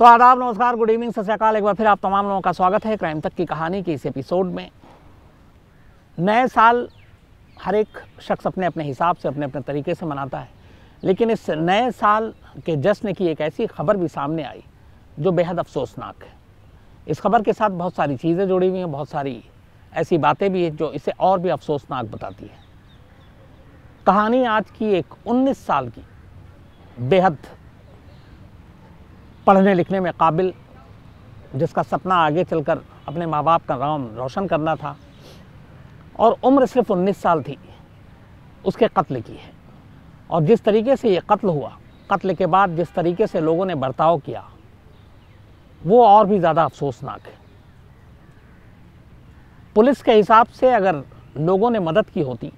तो आदाब, नमस्कार, गुड इवनिंग, सत श्री अकाल। एक बार फिर आप तमाम लोगों का स्वागत है क्राइम तक की कहानी के इस एपिसोड में। नए साल हर एक शख्स अपने अपने हिसाब से अपने अपने तरीके से मनाता है, लेकिन इस नए साल के जश्न की एक ऐसी खबर भी सामने आई जो बेहद अफसोसनाक है। इस खबर के साथ बहुत सारी चीज़ें जुड़ी हुई हैं, बहुत सारी ऐसी बातें भी हैं जो इसे और भी अफसोसनाक बताती है। कहानी आज की एक 19 साल की बेहद पढ़ने लिखने में काबिल, जिसका सपना आगे चलकर अपने माँ बाप का नाम रोशन करना था और उम्र सिर्फ 19 साल थी, उसके कत्ल की है। और जिस तरीके से ये कत्ल हुआ, कत्ल के बाद जिस तरीके से लोगों ने बर्ताव किया, वो और भी ज़्यादा अफसोसनाक है। पुलिस के हिसाब से अगर लोगों ने मदद की होती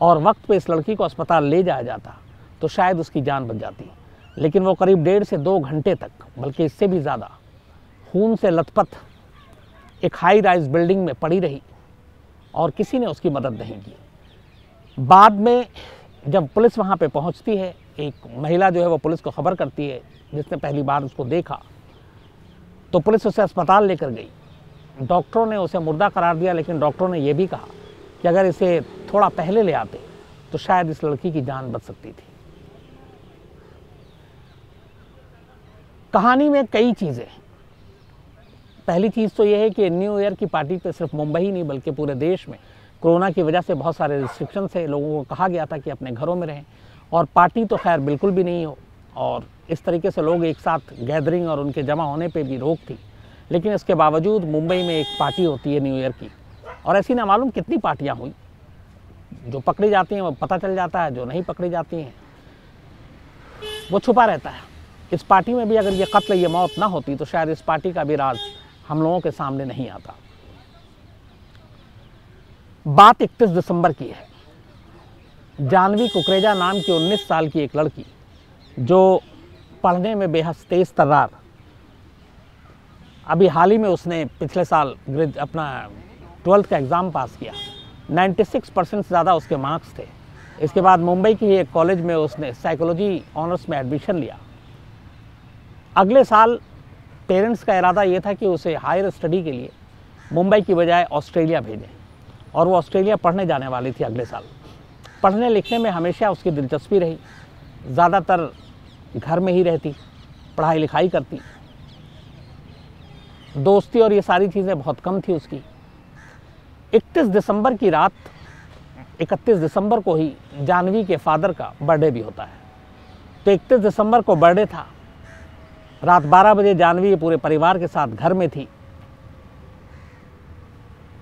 और वक्त पे इस लड़की को अस्पताल ले जाया जाता तो शायद उसकी जान बच जाती, लेकिन वो करीब 1.5 से 2 घंटे तक, बल्कि इससे भी ज़्यादा, खून से लथपथ एक हाई राइज बिल्डिंग में पड़ी रही और किसी ने उसकी मदद नहीं की। बाद में जब पुलिस वहाँ पे पहुँचती है, एक महिला जो है वो पुलिस को खबर करती है, जिसने पहली बार उसको देखा, तो पुलिस उसे अस्पताल लेकर गई। डॉक्टरों ने उसे मुर्दा करार दिया, लेकिन डॉक्टरों ने यह भी कहा कि अगर इसे थोड़ा पहले ले आते तो शायद इस लड़की की जान बच सकती थी। कहानी में कई चीज़ें। पहली चीज़ तो यह है कि न्यू ईयर की पार्टी पे सिर्फ मुंबई ही नहीं बल्कि पूरे देश में कोरोना की वजह से बहुत सारे रिस्ट्रिक्शंस है। लोगों को कहा गया था कि अपने घरों में रहें, और पार्टी तो खैर बिल्कुल भी नहीं हो, और इस तरीके से लोग एक साथ गैदरिंग और उनके जमा होने पे भी रोक थी। लेकिन इसके बावजूद मुंबई में एक पार्टी होती है न्यू ईयर की, और ऐसी ना मालूम कितनी पार्टियाँ हुई। जो पकड़ी जाती हैं वो पता चल जाता है, जो नहीं पकड़ी जाती हैं वो छुपा रहता है। इस पार्टी में भी अगर ये कत्ल, ये मौत ना होती तो शायद इस पार्टी का भी राज हम लोगों के सामने नहीं आता। बात 31 दिसंबर की है। जानवी कुकरेजा नाम की 19 साल की एक लड़की, जो पढ़ने में बेहद तेज तर्रार, अभी हाल ही में उसने पिछले साल अपना 12th का एग्ज़ाम पास किया, 96% से ज़्यादा उसके मार्क्स थे। इसके बाद मुंबई की एक कॉलेज में उसने साइकोलॉजी ऑनर्स में एडमिशन लिया। अगले साल पेरेंट्स का इरादा ये था कि उसे हायर स्टडी के लिए मुंबई की बजाय ऑस्ट्रेलिया भेजें, और वो ऑस्ट्रेलिया पढ़ने जाने वाली थी अगले साल। पढ़ने लिखने में हमेशा उसकी दिलचस्पी रही, ज़्यादातर घर में ही रहती, पढ़ाई लिखाई करती, दोस्ती और ये सारी चीज़ें बहुत कम थी उसकी। 31 दिसंबर की रात, 31 दिसंबर को ही जानवी के फादर का बर्थडे भी होता है। तो 31 दिसंबर को बर्थडे था। रात 12 बजे जानवी पूरे परिवार के साथ घर में थी।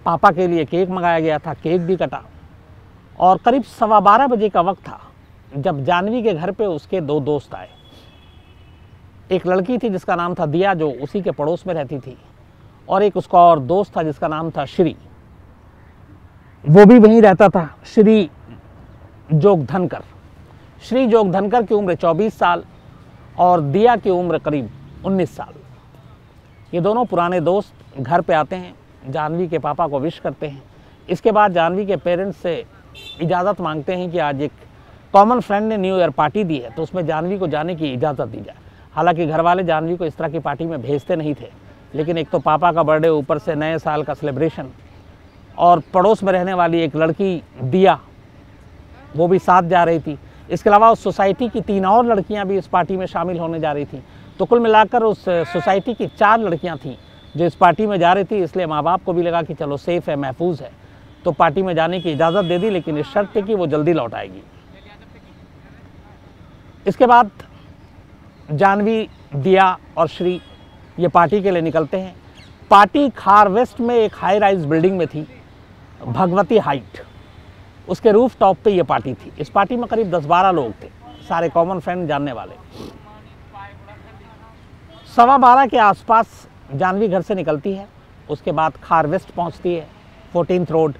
पापा के लिए केक मंगाया गया था, केक भी कटा, और करीब 12:15 बजे का वक्त था जब जानवी के घर पे उसके 2 दोस्त आए। एक लड़की थी जिसका नाम था दिया, जो उसी के पड़ोस में रहती थी, और एक उसका और दोस्त था जिसका नाम था श्री, वो भी वहीं रहता था, श्री जोगधनकर। श्री जोगधनकर की उम्र 24 साल और दिया की उम्र करीब 19 साल। ये दोनों पुराने दोस्त घर पे आते हैं, जानवी के पापा को विश करते हैं। इसके बाद जानवी के पेरेंट्स से इजाज़त मांगते हैं कि आज एक कॉमन फ्रेंड ने न्यू ईयर पार्टी दी है तो उसमें जानवी को जाने की इजाज़त दी जाए। हालांकि घर वाले जानवी को इस तरह की पार्टी में भेजते नहीं थे, लेकिन एक तो पापा का बर्थडे, ऊपर से नए साल का सेलिब्रेशन, और पड़ोस में रहने वाली एक लड़की दिया, वो भी साथ जा रही थी। इसके अलावा उस सोसाइटी की 3 और लड़कियां भी इस पार्टी में शामिल होने जा रही थी। तो कुल मिलाकर उस सोसाइटी की 4 लड़कियां थीं जो इस पार्टी में जा रही थी। इसलिए माँ बाप को भी लगा कि चलो सेफ़ है, महफूज है, तो पार्टी में जाने की इजाज़त दे दी, लेकिन इस शर्त पे कि वो जल्दी लौट आएगी। इसके बाद जानवी, दिया और श्री ये पार्टी के लिए निकलते हैं। पार्टी खार वेस्ट में एक हाई राइज बिल्डिंग में थी, भगवती हाइट, उसके रूफ टॉप पे ये पार्टी थी। इस पार्टी में करीब 10-12 लोग थे, सारे कॉमन फ्रेंड जानने वाले। 12:15 के आसपास जानवी घर से निकलती है। उसके बाद खार वेस्ट पहुंचती है, 14th रोड,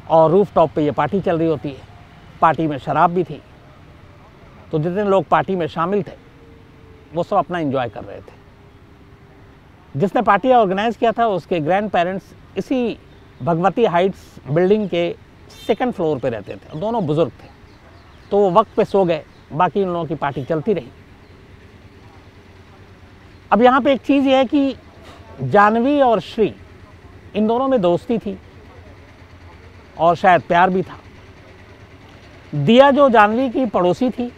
और रूफ टॉप पे ये पार्टी चल रही होती है। पार्टी में शराब भी थी, तो जितने लोग पार्टी में शामिल थे वो सब अपना एंजॉय कर रहे थे। जिसने पार्टी ऑर्गेनाइज किया था उसके ग्रैंड पेरेंट्स इसी भगवती हाइट्स बिल्डिंग के 2nd फ्लोर पे रहते थे, दोनों बुजुर्ग थे, तो वो वक्त पे सो गए। बाकी उन लोगों की पार्टी चलती रही। अब यहाँ पे एक चीज़ ये है कि जानवी और श्री इन दोनों में दोस्ती थी और शायद प्यार भी था। दिया जो जानवी की पड़ोसी थी,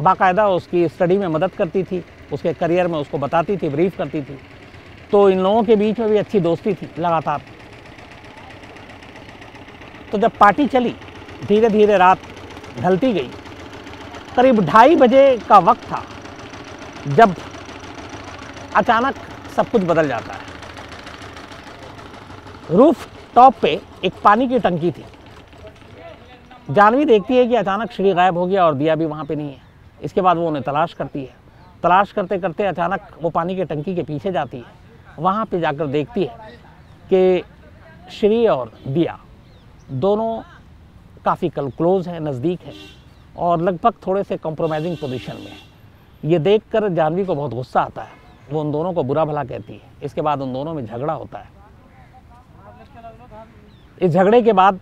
बाकायदा उसकी स्टडी में मदद करती थी, उसके करियर में उसको बताती थी, ब्रीफ करती थी, तो इन लोगों के बीच में भी अच्छी दोस्ती थी लगातार। तो जब पार्टी चली, धीरे धीरे रात ढलती गई, करीब 2:30 बजे का वक्त था जब अचानक सब कुछ बदल जाता है। रूफ टॉप पे एक पानी की टंकी थी। जानवी देखती है कि अचानक श्री गायब हो गया और दिया भी वहाँ पे नहीं है। इसके बाद वो उन्हें तलाश करती है। तलाश करते करते अचानक वो पानी की टंकी के पीछे जाती है। वहाँ पे जाकर देखती है कि श्री और दिया दोनों काफ़ी क्लोज हैं, नज़दीक हैं और लगभग थोड़े से कॉम्प्रोमाइजिंग पोजीशन में है। ये देखकर जानवी को बहुत गुस्सा आता है। वो उन दोनों को बुरा भला कहती है। इसके बाद उन दोनों में झगड़ा होता है। इस झगड़े के बाद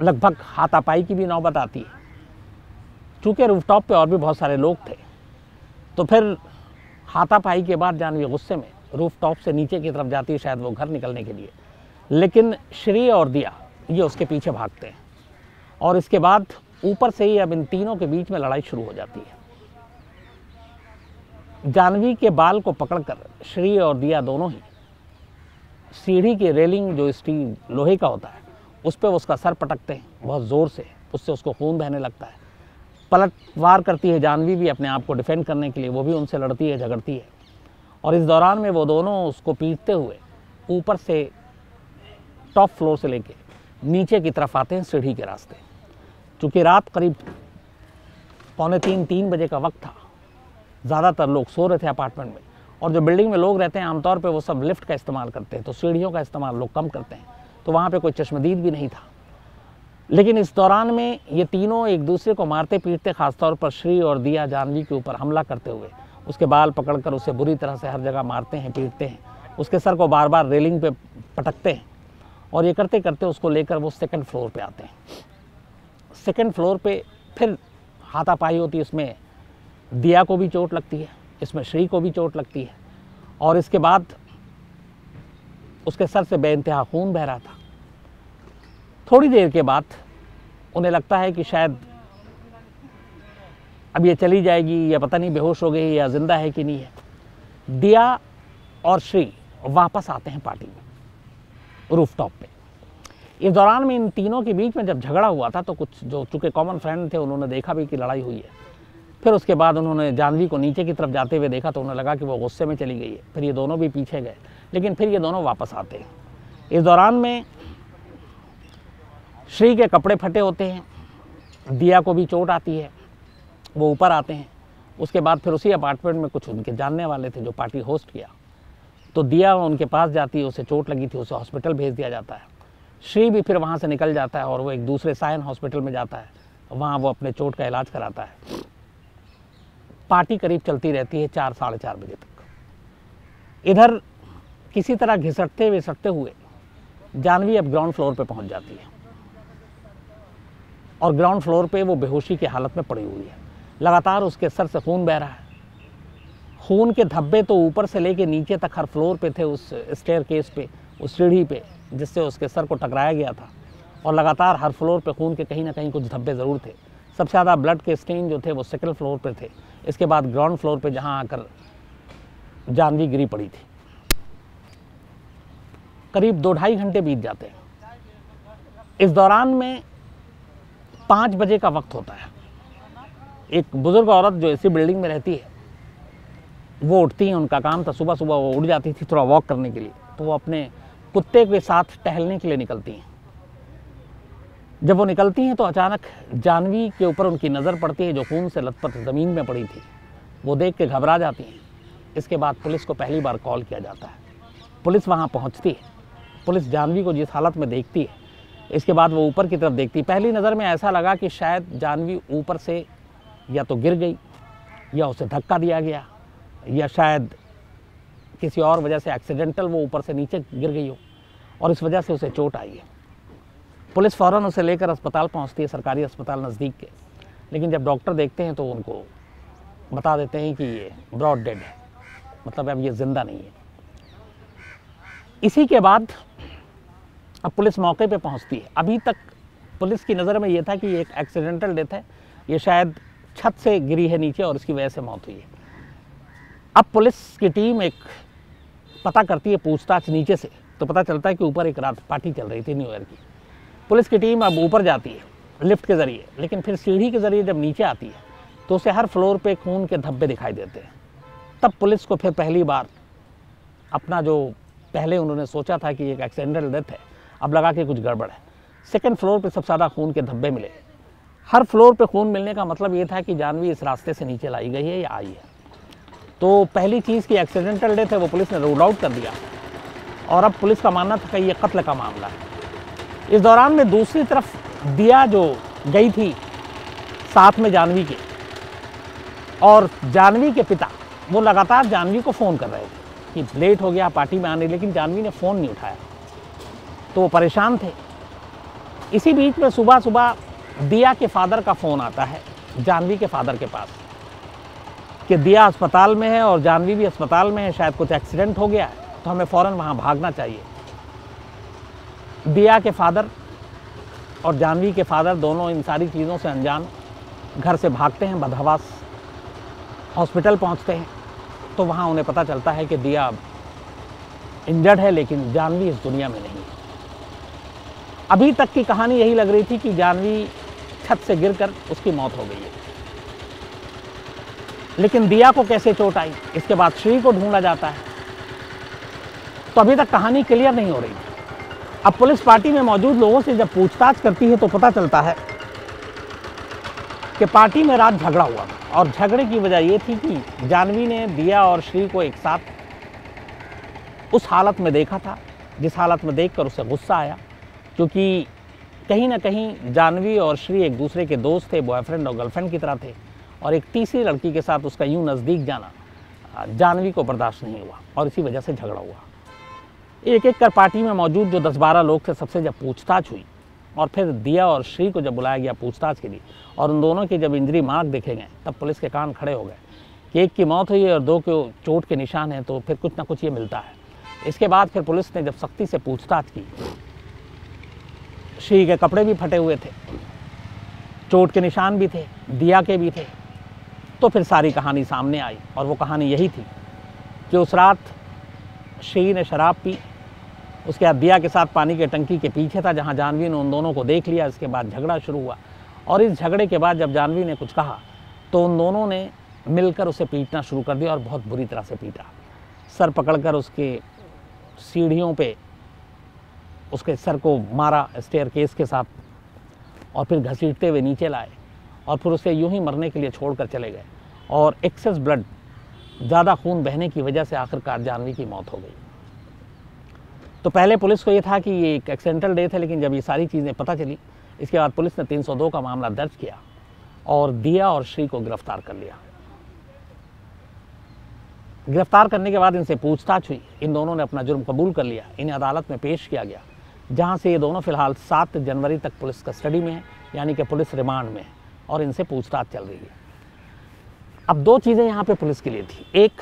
लगभग हाथापाई की भी नौबत आती है। चूँकि रूफटॉप पे और भी बहुत सारे लोग थे, तो फिर हाथापाई के बाद जानवी गुस्से में रूफटॉप से नीचे की तरफ जाती है, शायद वो घर निकलने के लिए। लेकिन श्री और दिया ये उसके पीछे भागते हैं और इसके बाद ऊपर से ही अब इन तीनों के बीच में लड़ाई शुरू हो जाती है। जानवी के बाल को पकड़कर श्री और दिया दोनों ही सीढ़ी की रेलिंग जो स्टील लोहे का होता है उस पर उसका सर पटकते हैं बहुत ज़ोर से। उससे उसको खून बहने लगता है। पलटवार करती है जानवी भी अपने आप को डिफेंड करने के लिए। वो भी उनसे लड़ती है, झगड़ती है और इस दौरान में वो दोनों उसको पीटते हुए ऊपर से टॉप फ्लोर से लेके नीचे की तरफ आते हैं सीढ़ी के रास्ते। चूँकि रात करीब 2:45-3 बजे का वक्त था, ज़्यादातर लोग सो रहे थे अपार्टमेंट में और जो बिल्डिंग में लोग रहते हैं आमतौर पे वो सब लिफ्ट का इस्तेमाल करते हैं, तो सीढ़ियों का इस्तेमाल लोग कम करते हैं। तो वहाँ पे कोई चश्मदीद भी नहीं था। लेकिन इस दौरान में ये तीनों एक दूसरे को मारते पीटते, ख़ासतौर पर श्री और दिया जानवी के ऊपर हमला करते हुए उसके बाल पकड़कर उसे बुरी तरह से हर जगह मारते हैं, पीटते हैं। उसके सर को बार बार रेलिंग पे पटकते हैं और ये करते करते उसको लेकर वो 2nd फ्लोर पे आते हैं। 2nd फ्लोर पे फिर हाथापाई होती है। इसमें दिया को भी चोट लगती है, इसमें श्री को भी चोट लगती है और इसके बाद उसके सर से बेइंतहा खून बह रहा था। थोड़ी देर के बाद उन्हें लगता है कि शायद अब ये चली जाएगी या पता नहीं बेहोश हो गई या जिंदा है कि नहीं है। दिया और श्री वापस आते हैं पार्टी में रूफटॉप पे। इस दौरान में इन तीनों के बीच में जब झगड़ा हुआ था तो कुछ जो चूँकि कॉमन फ्रेंड थे उन्होंने देखा भी कि लड़ाई हुई है। फिर उसके बाद उन्होंने जानवी को नीचे की तरफ जाते हुए देखा तो उन्हें लगा कि वो गुस्से में चली गई है। फिर ये दोनों भी पीछे गए, लेकिन फिर ये दोनों वापस आते हैं। इस दौरान में श्री के कपड़े फटे होते हैं, दिया को भी चोट आती है, वो ऊपर आते हैं। उसके बाद फिर उसी अपार्टमेंट में कुछ उनके जानने वाले थे जो पार्टी होस्ट किया, तो दिया उनके पास जाती है, उसे चोट लगी थी, उसे हॉस्पिटल भेज दिया जाता है। श्री भी फिर वहाँ से निकल जाता है और वो एक दूसरे सायन हॉस्पिटल में जाता है, वहाँ वो अपने चोट का इलाज कराता है। पार्टी करीब चलती रहती है 4 साढ़े 4 बजे तक। इधर किसी तरह घिसटते विसटते हुए जानवी अब ग्राउंड फ्लोर पे पहुंच जाती है और ग्राउंड फ्लोर पे वो बेहोशी की हालत में पड़ी हुई है। लगातार उसके सर से खून बह रहा है। खून के धब्बे तो ऊपर से लेके नीचे तक हर फ्लोर पे थे, उस स्टेयरकेस पे, उस सीढ़ी पे जिससे उसके सर को टकराया गया था। और लगातार हर फ्लोर पे खून के कहीं ना कहीं कुछ धब्बे ज़रूर थे। सबसे ज़्यादा ब्लड के स्टेन जो थे वो 2nd फ्लोर पे थे। इसके बाद ग्राउंड फ्लोर पे जहाँ आकर जानवी गिरी पड़ी थी। करीब 2-2.5 घंटे बीत जाते हैं। इस दौरान में 5 बजे का वक्त होता है। एक बुजुर्ग औरत जो इसी बिल्डिंग में रहती है वो उठती हैं। उनका काम था, सुबह सुबह वो उठ जाती थी थोड़ा वॉक करने के लिए, तो वो अपने कुत्ते के साथ टहलने के लिए निकलती हैं। जब वो निकलती हैं तो अचानक जानवी के ऊपर उनकी नज़र पड़ती है जो खून से लथपथ ज़मीन में पड़ी थी। वो देख के घबरा जाती हैं। इसके बाद पुलिस को पहली बार कॉल किया जाता है। पुलिस वहाँ पहुँचती है। पुलिस जानवी को जिस हालत में देखती है, इसके बाद वो ऊपर की तरफ देखती है। पहली नज़र में ऐसा लगा कि शायद जानवी ऊपर से या तो गिर गई या उसे धक्का दिया गया या शायद किसी और वजह से एक्सीडेंटल वो ऊपर से नीचे गिर गई हो और इस वजह से उसे चोट आई है। पुलिस फ़ौरन उसे लेकर अस्पताल पहुंचती है, सरकारी अस्पताल नज़दीक के। लेकिन जब डॉक्टर देखते हैं तो उनको बता देते हैं कि ये ब्रॉड डेड है, मतलब अब ये जिंदा नहीं है। इसी के बाद अब पुलिस मौके पे पहुंचती है। अभी तक पुलिस की नज़र में ये था कि ये एक एक्सीडेंटल डेथ है, ये शायद छत से गिरी है नीचे और इसकी वजह से मौत हुई है। अब पुलिस की टीम एक पता करती है पूछताछ नीचे से, तो पता चलता है कि ऊपर एक रात पार्टी चल रही थी न्यू ईयर की। पुलिस की टीम अब ऊपर जाती है लिफ्ट के ज़रिए, लेकिन फिर सीढ़ी के ज़रिए जब नीचे आती है तो उसे हर फ्लोर पे खून के धब्बे दिखाई देते हैं। तब पुलिस को फिर पहली बार अपना जो पहले उन्होंने सोचा था कि एक एक्सीडेंटल डेथ है, अब लगा कि कुछ गड़बड़ है। सेकंड फ्लोर पे सबसे ज़्यादा खून के धब्बे मिले। हर फ्लोर पे खून मिलने का मतलब ये था कि जानवी इस रास्ते से नीचे लाई गई है या आई है। तो पहली चीज़ की एक्सीडेंटल डेथ है वो पुलिस ने रूल आउट कर दिया, और अब पुलिस का मानना था कि ये कत्ल का मामला है। इस दौरान में दूसरी तरफ दिया जो गई थी साथ में जानवी के, और जानवी के पिता वो लगातार जानवी को फ़ोन कर रहे थे कि लेट हो गया पार्टी में आने, लेकिन जानवी ने फ़ोन नहीं उठाया, तो वो परेशान थे। इसी बीच में सुबह सुबह दिया के फादर का फ़ोन आता है जानवी के फादर के पास कि दिया अस्पताल में है और जानवी भी अस्पताल में है, शायद कुछ एक्सीडेंट हो गया है, तो हमें फ़ौरन वहाँ भागना चाहिए। दिया के फादर और जानवी के फादर दोनों इन सारी चीज़ों से अनजान घर से भागते हैं, बदहवास हॉस्पिटल पहुँचते हैं, तो वहाँ उन्हें पता चलता है कि दिया इंजर्ड है, लेकिन जानवी इस दुनिया में नहीं है। अभी तक की कहानी यही लग रही थी कि जानवी छत से गिरकर उसकी मौत हो गई है, लेकिन दिया को कैसे चोट आई, इसके बाद श्री को ढूंढा जाता है, तो अभी तक कहानी क्लियर नहीं हो रही। अब पुलिस पार्टी में मौजूद लोगों से जब पूछताछ करती है तो पता चलता है कि पार्टी में रात झगड़ा हुआ, और झगड़े की वजह ये थी कि जानवी ने दिया और श्री को एक साथ उस हालत में देखा था जिस हालत में देखकर उसे गुस्सा आया, क्योंकि कहीं ना कहीं जानवी और श्री एक दूसरे के दोस्त थे, बॉयफ्रेंड और गर्लफ्रेंड की तरह थे, और एक तीसरी लड़की के साथ उसका यूं नज़दीक जाना जानवी को बर्दाश्त नहीं हुआ और इसी वजह से झगड़ा हुआ। एक एक कर पार्टी में मौजूद जो 10-12 लोग थे सबसे जब पूछताछ हुई, और फिर दिया और श्री को जब बुलाया गया पूछताछ के लिए, और उन दोनों के जब इंजरी मार्क देखे गए, तब पुलिस के कान खड़े हो गए कि एक की मौत हुई है और दो के चोट के निशान हैं, तो फिर कुछ ना कुछ ये मिलता है। इसके बाद फिर पुलिस ने जब सख्ती से पूछताछ की, श्री के कपड़े भी फटे हुए थे, चोट के निशान भी थे, दिया के भी थे, तो फिर सारी कहानी सामने आई, और वो कहानी यही थी कि उस रात श्री ने शराब पी, उसके बाद दिया के साथ पानी के टंकी के पीछे था जहां जानवी ने उन दोनों को देख लिया। इसके बाद झगड़ा शुरू हुआ, और इस झगड़े के बाद जब जानवी ने कुछ कहा तो उन दोनों ने मिलकर उसे पीटना शुरू कर दिया, और बहुत बुरी तरह से पीटा। सर पकड़कर उसके सीढ़ियों पे उसके सर को मारा स्टेयरकेस के साथ, और फिर घसीटते हुए नीचे लाए, और फिर उसे यूं ही मरने के लिए छोड़कर चले गए, और एक्सेस ब्लड, ज़्यादा खून बहने की वजह से आखिरकार जानवी की मौत हो गई। तो पहले पुलिस को ये था कि ये एक एक्सीडेंटल डेथ है, लेकिन जब ये सारी चीज़ें पता चली, इसके बाद पुलिस ने 302 का मामला दर्ज किया और दिया और श्री को गिरफ्तार कर लिया। गिरफ्तार करने के बाद इनसे पूछताछ हुई, इन दोनों ने अपना जुर्म कबूल कर लिया, इन्हें अदालत में पेश किया गया, जहां से ये दोनों फिलहाल 7 जनवरी तक पुलिस कस्टडी में है, यानी कि पुलिस रिमांड में है, और इनसे पूछताछ चल रही है। अब 2 चीज़ें यहाँ पे पुलिस के लिए थी, एक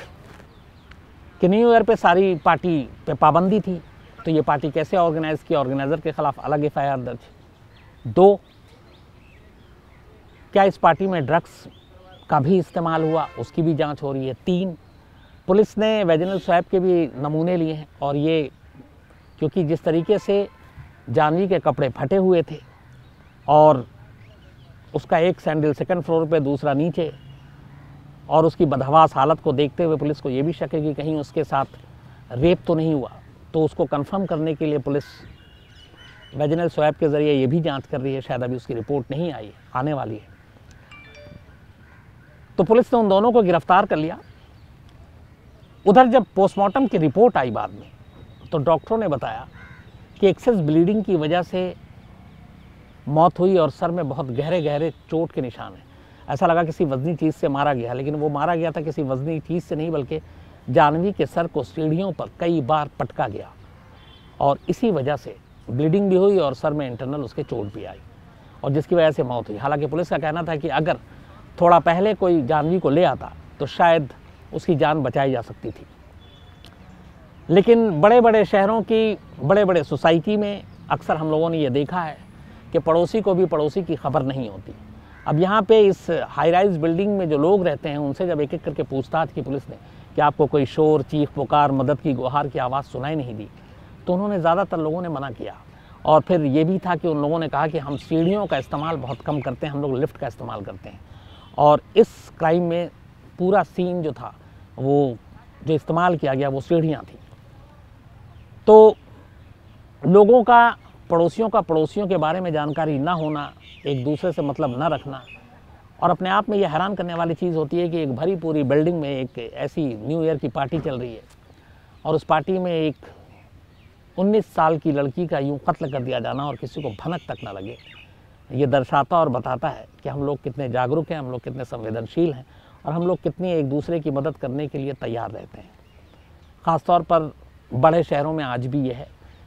कि न्यू ईयर पे सारी पार्टी पे पाबंदी थी, तो ये पार्टी कैसे ऑर्गेनाइज की, ऑर्गेनाइज़र के खिलाफ अलग FIR दर्ज। 2, क्या इस पार्टी में ड्रग्स का भी इस्तेमाल हुआ, उसकी भी जांच हो रही है। 3, पुलिस ने वेजिनल स्वैब के भी नमूने लिए हैं, और ये क्योंकि जिस तरीके से जानवी के कपड़े फटे हुए थे और उसका एक सैंडल सेकंड फ्लोर पे दूसरा नीचे, और उसकी बदहवास हालत को देखते हुए पुलिस को ये भी शक है कि कहीं उसके साथ रेप तो नहीं हुआ, तो उसको कंफर्म करने के लिए पुलिस वेजिनल स्वैब के ज़रिए ये भी जांच कर रही है। शायद अभी उसकी रिपोर्ट नहीं आई, आने वाली है। तो पुलिस ने उन दोनों को गिरफ्तार कर लिया। उधर जब पोस्टमार्टम की रिपोर्ट आई बाद में, तो डॉक्टरों ने बताया कि एक्सेस ब्लीडिंग की वजह से मौत हुई, और सर में बहुत गहरे गहरे चोट के निशान हैं। ऐसा लगा किसी वजनी चीज़ से मारा गया, लेकिन वो मारा गया था किसी वजनी चीज़ से नहीं, बल्कि जानवी के सर को सीढ़ियों पर कई बार पटका गया, और इसी वजह से ब्लीडिंग भी हुई और सर में इंटरनल उसके चोट भी आई, और जिसकी वजह से मौत हुई। हालांकि पुलिस का कहना था कि अगर थोड़ा पहले कोई जानवी को ले आता तो शायद उसकी जान बचाई जा सकती थी। लेकिन बड़े बड़े शहरों की बड़े बड़े सोसाइटी में अक्सर हम लोगों ने ये देखा है कि पड़ोसी को भी पड़ोसी की खबर नहीं होती। अब यहाँ पे इस हाई राइज बिल्डिंग में जो लोग रहते हैं उनसे जब एक एक करके पूछताछ की पुलिस ने कि आपको कोई शोर, चीख पुकार, मदद की गुहार की आवाज़ सुनाई नहीं दी, तो उन्होंने ज़्यादातर लोगों ने मना किया। और फिर ये भी था कि उन लोगों ने कहा कि हम सीढ़ियों का इस्तेमाल बहुत कम करते हैं, हम लोग लिफ्ट का इस्तेमाल करते हैं। और इस क्राइम में पूरा सीन जो था वो जो इस्तेमाल किया गया वो सीढ़ियाँ थी। तो लोगों का पड़ोसियों के बारे में जानकारी ना होना, एक दूसरे से मतलब ना रखना, और अपने आप में ये हैरान करने वाली चीज़ होती है कि एक भरी पूरी बिल्डिंग में एक ऐसी न्यू ईयर की पार्टी चल रही है और उस पार्टी में एक 19 साल की लड़की का यूं कत्ल कर दिया जाना और किसी को भनक तक ना लगे, ये दर्शाता और बताता है कि हम लोग कितने जागरूक हैं, हम लोग कितने संवेदनशील हैं और हम लोग कितनी एक दूसरे की मदद करने के लिए तैयार रहते हैं। ख़ासतौर पर बड़े शहरों में आज भी ये है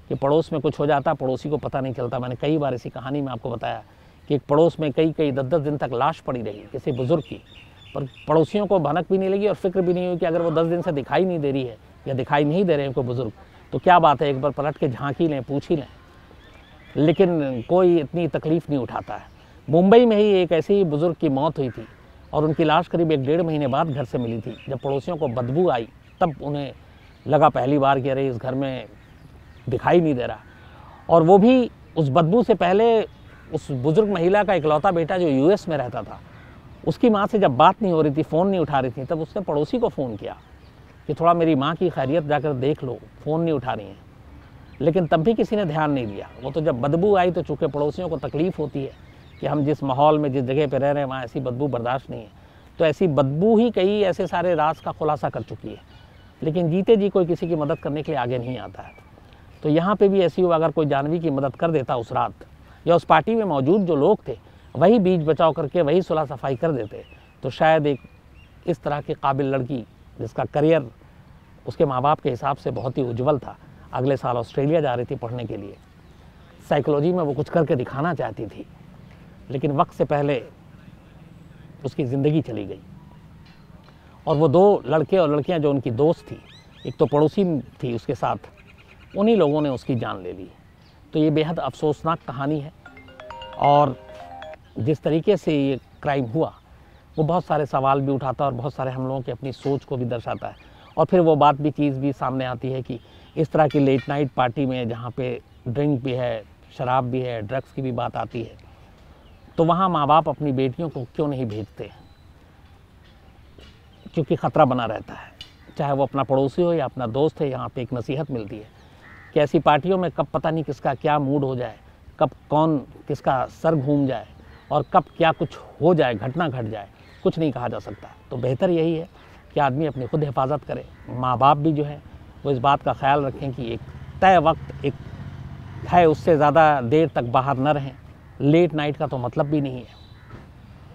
कि पड़ोस में कुछ हो जाता, पड़ोसी को पता नहीं चलता। मैंने कई बार इसी कहानी में आपको बताया कि एक पड़ोस में कई 10-10 दिन तक लाश पड़ी रही किसी बुज़ुर्ग की, पर पड़ोसियों को भनक भी नहीं लगी और फिक्र भी नहीं हुई कि अगर वो 10 दिन से दिखाई नहीं दे रही है या दिखाई नहीं दे रहे हैं कोई बुज़ुर्ग, तो क्या बात है, एक बार पलट के झांकी लें, पूछ ही लें। लेकिन कोई इतनी तकलीफ़ नहीं उठाता है। मुंबई में ही एक ऐसे ही बुज़ुर्ग की मौत हुई थी और उनकी लाश करीब 1-1.5 महीने बाद घर से मिली थी। जब पड़ोसियों को बदबू आई तब उन्हें लगा पहली बार कि अरे इस घर में दिखाई नहीं दे रहा, और वो भी उस बदबू से पहले उस बुज़ुर्ग महिला का इकलौता बेटा जो यूएस में रहता था, उसकी माँ से जब बात नहीं हो रही थी, फ़ोन नहीं उठा रही थी, तब उसने पड़ोसी को फ़ोन किया कि थोड़ा मेरी माँ की खैरियत जाकर देख लो, फ़ोन नहीं उठा रही हैं। लेकिन तब भी किसी ने ध्यान नहीं दिया। वो तो जब बदबू आई तो चूँकि पड़ोसियों को तकलीफ़ होती है कि हम जिस माहौल में, जिस जगह पर रह रहे हैं वहाँ ऐसी बदबू बर्दाश्त नहीं है, तो ऐसी बदबू ही कई ऐसे सारे राज का खुलासा कर चुकी है। लेकिन जीते जी कोई किसी की मदद करने के लिए आगे नहीं आता है। तो यहाँ पे भी ऐसी हुआ, अगर कोई जानवी की मदद कर देता उस रात, या उस पार्टी में मौजूद जो लोग थे वही बीच बचाव करके वही सुलह सफाई कर देते, तो शायद एक इस तरह की काबिल लड़की जिसका करियर उसके माँ बाप के हिसाब से बहुत ही उज्जवल था, अगले साल ऑस्ट्रेलिया जा रही थी पढ़ने के लिए, साइकोलॉजी में वो कुछ करके दिखाना चाहती थी, लेकिन वक्त से पहले उसकी ज़िंदगी चली गई। और वो 2 लड़के और लड़कियां जो उनकी दोस्त थी, एक तो पड़ोसी थी उसके साथ, उन्हीं लोगों ने उसकी जान ले ली। तो ये बेहद अफसोसनाक कहानी है और जिस तरीके से ये क्राइम हुआ वो बहुत सारे सवाल भी उठाता है और बहुत सारे हम लोगों की अपनी सोच को भी दर्शाता है। और फिर वो बात भी, चीज़ भी सामने आती है कि इस तरह की लेट नाइट पार्टी में जहाँ पे ड्रिंक भी है, शराब भी है, ड्रग्स की भी बात आती है, तो वहाँ माँ बाप अपनी बेटियों को क्यों नहीं भेजते, क्योंकि ख़तरा बना रहता है। चाहे वो अपना पड़ोसी हो या अपना दोस्त है, यहाँ पे एक नसीहत मिलती है कि ऐसी पार्टियों में कब पता नहीं किसका क्या मूड हो जाए, कब कौन किसका सर घूम जाए और कब क्या कुछ हो जाए, घटना घट जाए, कुछ नहीं कहा जा सकता। तो बेहतर यही है कि आदमी अपनी खुद हिफाजत करे। माँ बाप भी जो है वो इस बात का ख्याल रखें कि एक तय वक्त एक है, उससे ज़्यादा देर तक बाहर न रहें। लेट नाइट का तो मतलब भी नहीं है,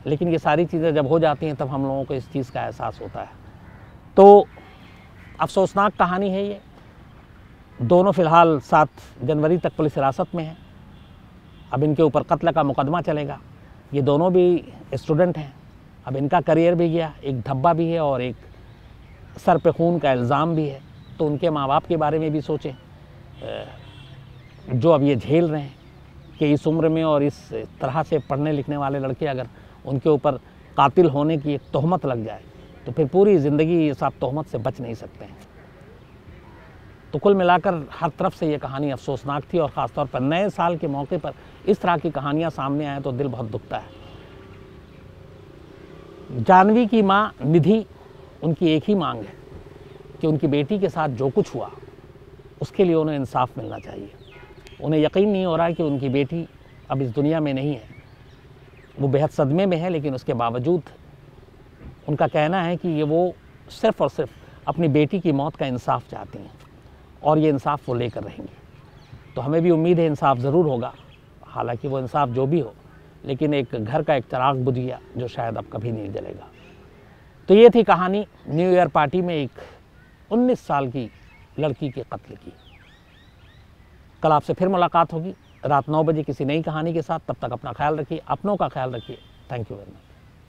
लेकिन ये सारी चीज़ें जब हो जाती हैं तब हम लोगों को इस चीज़ का एहसास होता है। तो अफसोसनाक कहानी है ये। दोनों फ़िलहाल 7 जनवरी तक पुलिस हिरासत में हैं। अब इनके ऊपर कत्ल का मुकदमा चलेगा। ये दोनों भी स्टूडेंट हैं। अब इनका करियर भी गया, एक धब्बा भी है और एक सर पे खून का इल्ज़ाम भी है। तो उनके माँ बाप के बारे में भी सोचें, जो अब ये झेल रहे हैं कि इस उम्र में और इस तरह से पढ़ने लिखने वाले लड़के अगर उनके ऊपर कातिल होने की एक तोहमत लग जाए तो फिर पूरी ज़िंदगी इस आप तोहमत से बच नहीं सकते हैं। तो कुल मिलाकर हर तरफ से ये कहानी अफसोसनाक थी और ख़ासतौर पर नए साल के मौके पर इस तरह की कहानियाँ सामने आए तो दिल बहुत दुखता है। जानवी की माँ निधि, उनकी एक ही मांग है कि उनकी बेटी के साथ जो कुछ हुआ उसके लिए उन्हें इंसाफ मिलना चाहिए। उन्हें यकीन नहीं हो रहा है कि उनकी बेटी अब इस दुनिया में नहीं है। वो बेहद सदमे में है, लेकिन उसके बावजूद उनका कहना है कि ये वो सिर्फ़ और सिर्फ अपनी बेटी की मौत का इंसाफ चाहती हैं और ये इंसाफ वो लेकर रहेंगी। तो हमें भी उम्मीद है इंसाफ ज़रूर होगा। हालांकि वो इंसाफ जो भी हो, लेकिन एक घर का एक चिराग बुझ गया जो शायद अब कभी नहीं जलेगा। तो ये थी कहानी न्यू ईयर पार्टी में एक 19 साल की लड़की के कत्ल की। कल आपसे फिर मुलाकात होगी रात 9 बजे किसी नई कहानी के साथ। तब तक अपना ख्याल रखिए, अपनों का ख्याल रखिए। Thank you very much.